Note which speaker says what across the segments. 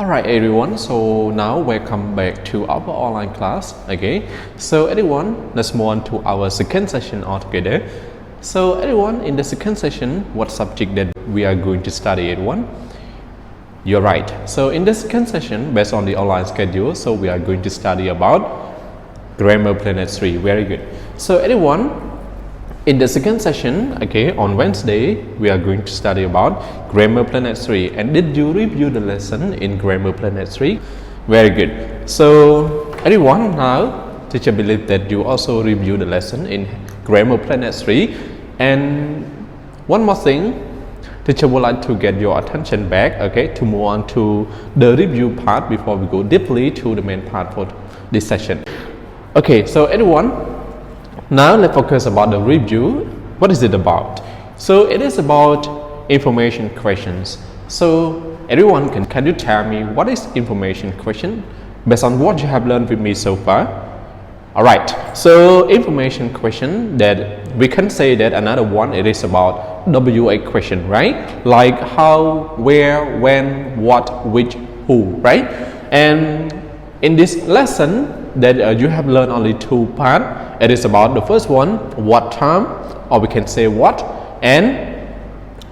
Speaker 1: Alright everyone, so now welcome back to our online class. Okay, so everyone, let's move on to our second session altogether. So everyone, in the second session, what subject that we are going to study, everyone? You're right. So in the second session, based on the online schedule, so we are going to study about Grammar Planet 3. Very good. So everyone, in the second session, okay, on Wednesday, we are going to study about Grammar Planet 3. And did you review the lesson in Grammar Planet 3? Very good. So everyone, now teacher believes that you also review the lesson in Grammar Planet 3. And one more thing, teacher would like to get your attention back, okay, to move on to the review part before we go deeply to the main part for this session. Okay, so everyone, now let's focus about the review. What is it about? So it is about information questions. So everyone, can you tell me what is information question based on what you have learned with me so far? Alright, so information question, that we can say that another one, it is about WA question, right? Like how, where, when, what, which, who, right? And in this lesson that you have learned only two parts. It is about the first one, what time, or we can say what, and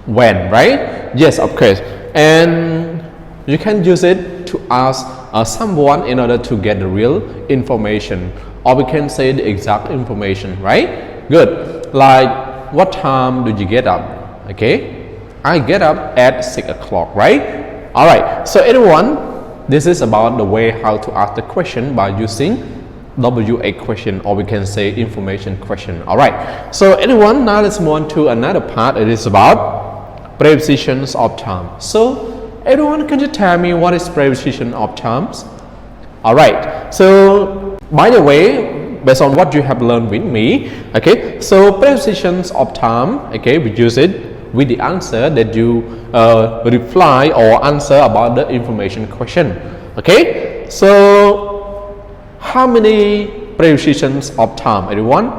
Speaker 1: when, right? Yes, of course. And you can use it to ask someone in order to get the real information, or we can say the exact information, right? Good. Like, what time did you get up? Okay, I get up at 6 o'clock, right? All right. So everyone, this is about the way how to ask the question by using WA question, or we can say information question. All right, so everyone, now let's move on to another part. It is about prepositions of time. So everyone, can you tell me what is preposition of terms? All right, so by the way, based on what you have learned with me, okay, so prepositions of time, okay, we use it with the answer that you reply or answer about the information question. Okay, so how many prepositions of time, everyone?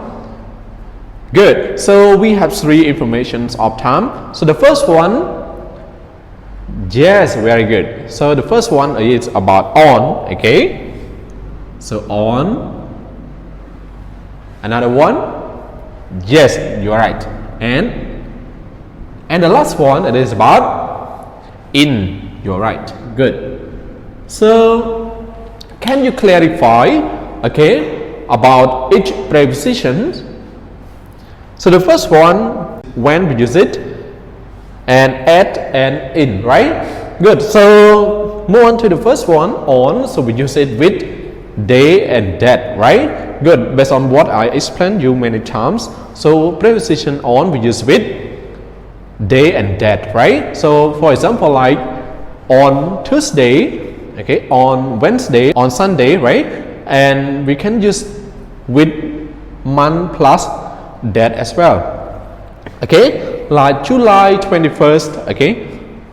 Speaker 1: Good. So we have three informations of time. So the first one, yes, very good. So the first one is about on. Okay, so on. Another one, yes, you are right. And the last one, it is about in. You're right. Good. So can you clarify, okay, about each preposition? So the first one, when we use it, and at and in, right? Good. So move on to the first one, on. So we use it with day and that, right? Good. Based on what I explained you many times. So preposition on we use with day and that, right? So for example, like on Tuesday, okay, on Wednesday, on Sunday, right? And we can use with month plus that as well. Okay, like July 21st, okay,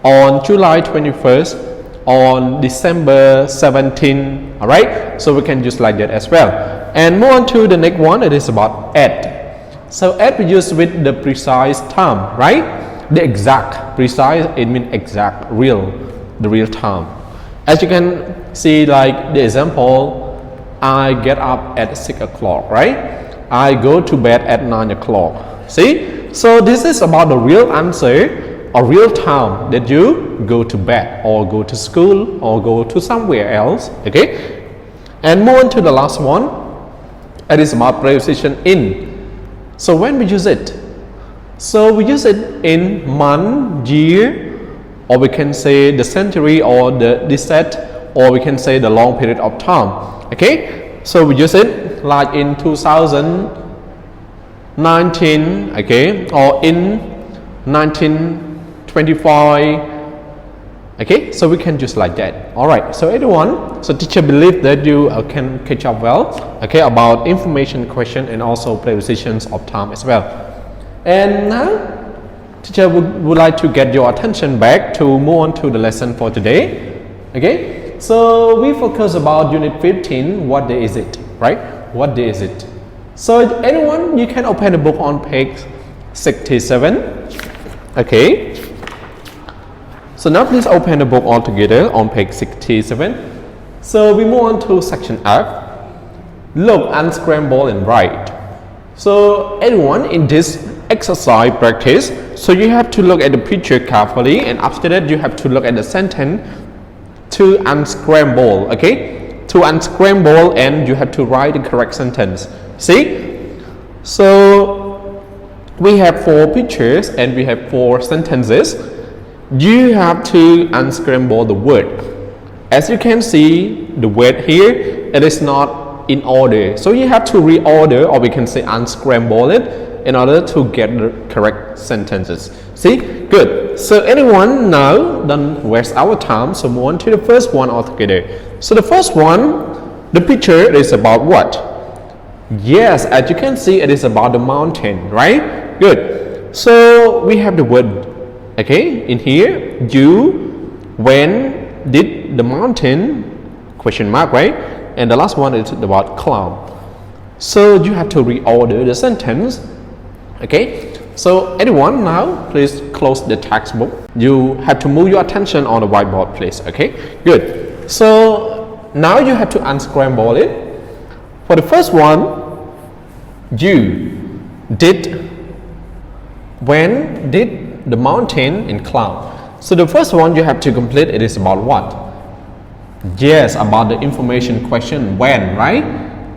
Speaker 1: on July 21st, on December 17, all right? So we can use like that as well. And move on to the next one, it is about at. So at we use with the precise time, right? The exact, precise, it means exact, real, the real time. As you can see, like the example, I get up at 6 o'clock, right? I go to bed at 9 o'clock. See? So this is about the real answer or real time that you go to bed or go to school or go to somewhere else. Okay? And move on to the last one. It is about preposition in. So when we use it? So we use it in month, year, or we can say the century or the decade, or we can say the long period of time. Okay, so we use it like in 2019, okay, or in 1925. Okay, so we can just like that. All right, so everyone, so teacher believes that you can catch up well, okay, about information question and also prepositions of time as well. And now teacher would like to get your attention back to move on to the lesson for today. Okay, so we focus about unit 15. What day is it, right? What day is it? So anyone, you can open the book on page 67. Okay, So now please open the book all together on page 67. So we move on to section F. Look, unscramble and write. So everyone in this exercise practice, so you have to look at the picture carefully, and after that you have to look at the sentence to unscramble, okay? To unscramble, and you have to write the correct sentence. See? So we have 4 pictures and we have 4 sentences. You have to unscramble the word. As you can see, the word here, it is not in order. So you have to reorder, or we can say unscramble it, in order to get the correct sentences. See? Good. So anyone now, don't waste our time. So move on to the first one altogether. So the first one, the picture is about what? Yes, as you can see, it is about the mountain, right? Good. So we have the word, okay, in here. When did the mountain, question mark, right? And the last one is about climb. So you have to reorder the sentence. Okay, so anyone now, please close the textbook. You have to move your attention on the whiteboard, please. Okay, good. So now you have to unscramble it. For the first one, when did the mountain in climb? So the first one you have to complete, it is about what? Yes, about the information question, when, right?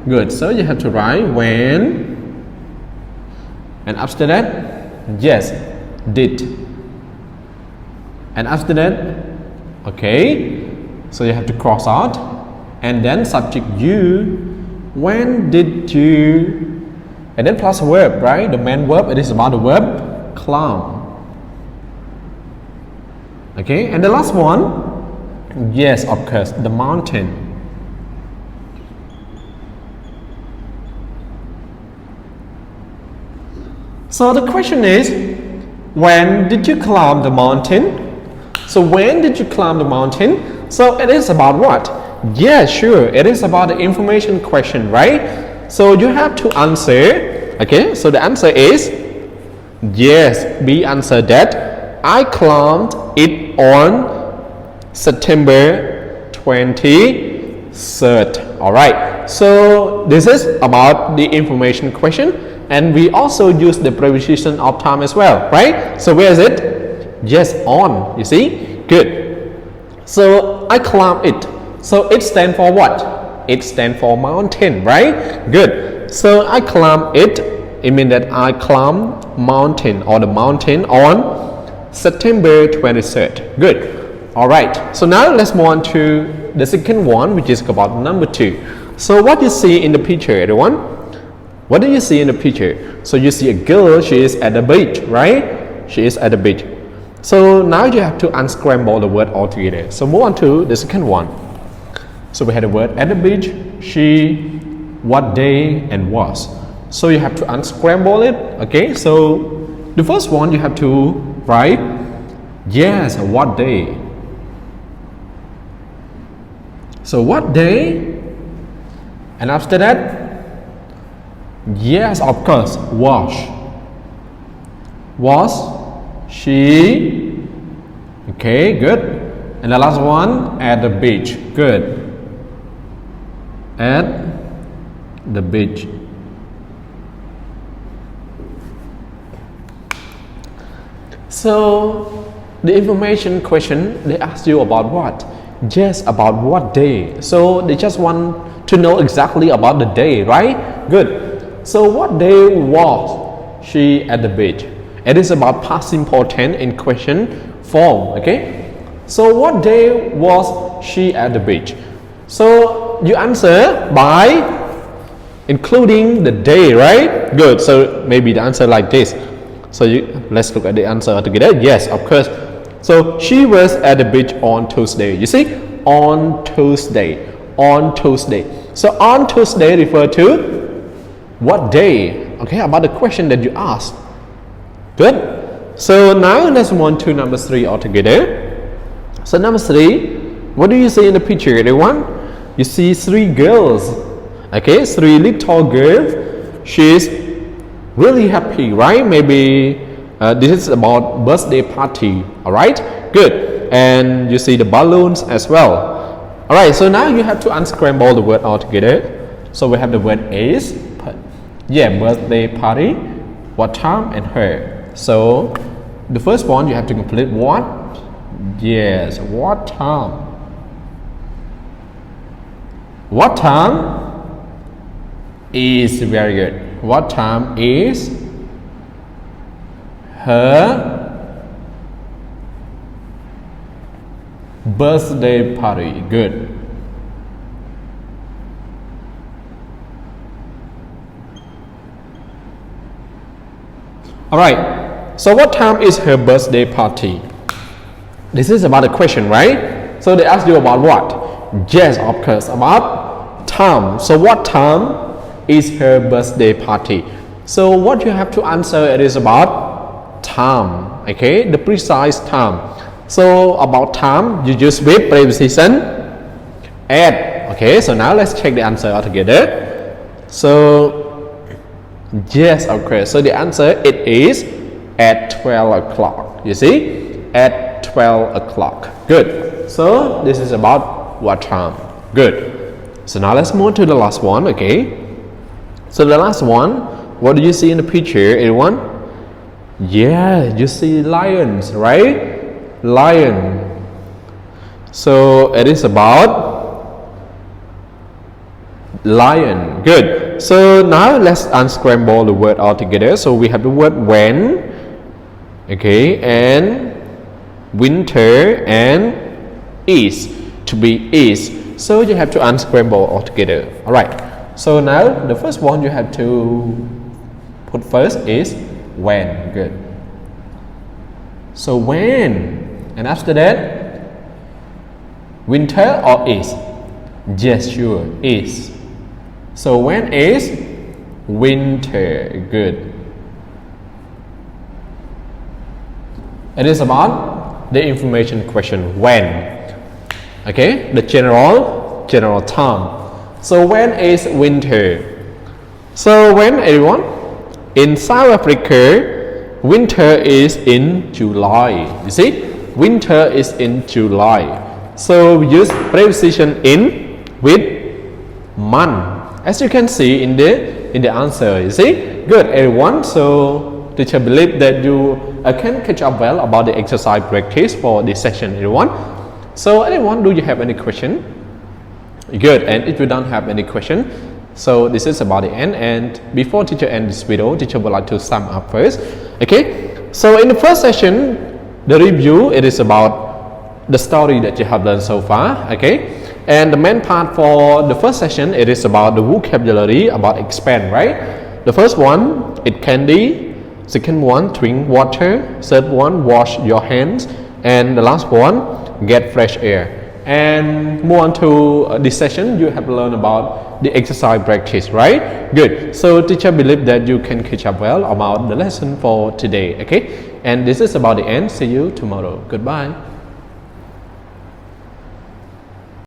Speaker 1: Good. So you have to write when. And after that, yes, did. And after that, okay, so you have to cross out. And then subject you, when did you, and then plus verb, right? The main verb, it is about the verb climb. Okay, and the last one, yes, of course, the mountain. So the question is, when did you climb the mountain? So when did you climb the mountain? So it is about what? Yeah, sure, it is about the information question, right? So you have to answer, okay? So the answer is, yes, B answer that. I climbed it on September 23rd. All right, so this is about the information question. And we also use the preposition of time as well, right? So where is it? Yes, on, you see? Good. So I climb it. So it stands for what? It stands for mountain, right? Good. So I climb it. It means that I climb mountain, or the mountain, on September 23rd. Good. All right. So now let's move on to the second one, which is about number 2. So what you see in the picture, everyone? What do you see in the picture? So you see a girl, she is at the beach, right? She is at the beach. So now you have to unscramble the word altogether. So move on to the second one. So we had the word at the beach, she, what day, and was. So you have to unscramble it, okay? So the first one you have to write, yes, what day. So what day? And after that, yes, of course, was she, okay, good. And the last one, at the beach, good. At the beach. So the information question, they ask you about what? Yes, about what day. So they just want to know exactly about the day, right? Good. So what day was she at the beach? It is about past simple tense in question form, okay? So what day was she at the beach? So you answer by including the day, right? Good. So maybe the answer like this. So let's look at the answer together. Yes, of course. So she was at the beach on Tuesday. You see, on Tuesday, on Tuesday. So on Tuesday refer to what day? Okay, about the question that you asked. Good. So now let's move on to number 3 altogether. So number 3, what do you see in the picture, everyone? You see 3 girls. Okay, 3 little girls. She's really happy, right? Maybe this is about birthday party. All right, good. And you see the balloons as well. Alright, so now you have to unscramble the word altogether. So we have the word is, birthday party, what time, and her. So the first one you have to complete what? Yes, what time? What time is very good. What time is her birthday party? Good. Alright, so what time is her birthday party? This is about a question, right? So they ask you about what? Yes, of course, about time. So what time is her birthday party? So what you have to answer, it is about time, okay? The precise time. So about time, you just with preposition at, okay? So now let's check the answer altogether. So yes, of course. So the answer, it is at 12 o'clock. You see? At 12 o'clock. Good. So this is about what time. Good. So now let's move to the last one, okay? So the last one, what do you see in the picture, everyone? Yeah, you see lions, right? Lion. So it is about lion. Good. So now let's unscramble the word altogether. So we have the word when, okay, and winter, and is, to be is. So you have to unscramble altogether. Alright. So now the first one you have to put first is when. Good. So when, and after that, winter or is? Yes, sure, is. So when is winter? Good. It is about the information question when. Okay, the general term. So when is winter? So when, everyone? In South Africa, winter is in July. You see, winter is in July. So we use preposition in with month, as you can see in the answer. You see, good, everyone. So teacher believe that you can catch up well about the exercise practice for this session, everyone. So everyone, do you have any question? Good. And if you don't have any question, so this is about the end. And before teacher end this video, teacher would like to sum up first. Okay, so in the first session, the review, it is about the story that you have learned so far. Okay, and the main part for the first session, it is about the vocabulary, about expand, right? The first one, eat candy. Second one, drink water. Third one, wash your hands. And the last one, get fresh air. And move on to this session, you have learned about the exercise practice, right? Good. So teacher believe that you can catch up well about the lesson for today. Okay, and this is about the end. See you tomorrow. Goodbye.